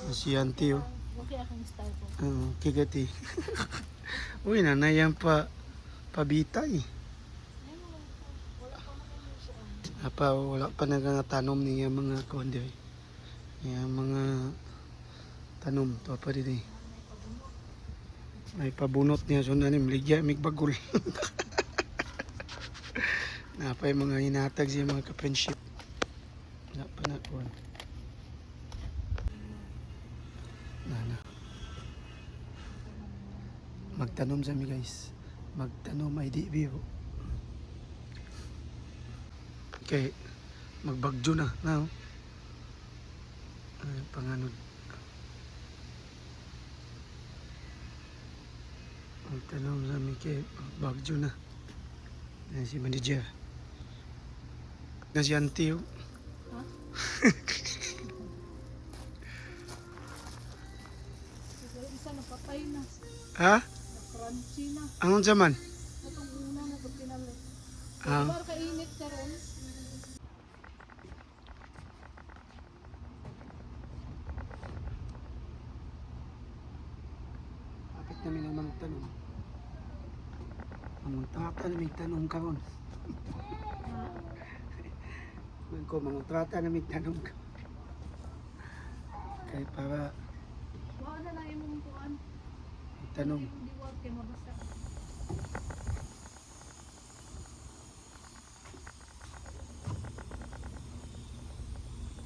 Si auntie, oh. Okay akong style ko. Kigati. Uy, nanayang pabitay. Wala pa nagatanom niya mga kundi. Yung mga tanom to pa rin eh. May pabunot niya so nanim ligya mig bagol. Napay mga hinatag siya mga ka-friendship. Napa na kuan. Nana. Magtanom sa mi guys. Magtanom ay di bibo. Okay, magbagyo na now. Ay, panganod. Magtanom sa mi kay magbagyo na. Yan si manager. Na si auntie. Oh. Ha? Siguro isa napatay na. Ha? Crunchy na. Anong zaman? Atong una na pag pinalit. Ah. Bar kainit ka ron. Kapit namin ang mga tanong. Ang trata namin tanong karon. Ko mga trata namin tanong ka. Kaya para Wala na lang imong kuan. tanong. Di wag kay mabasa.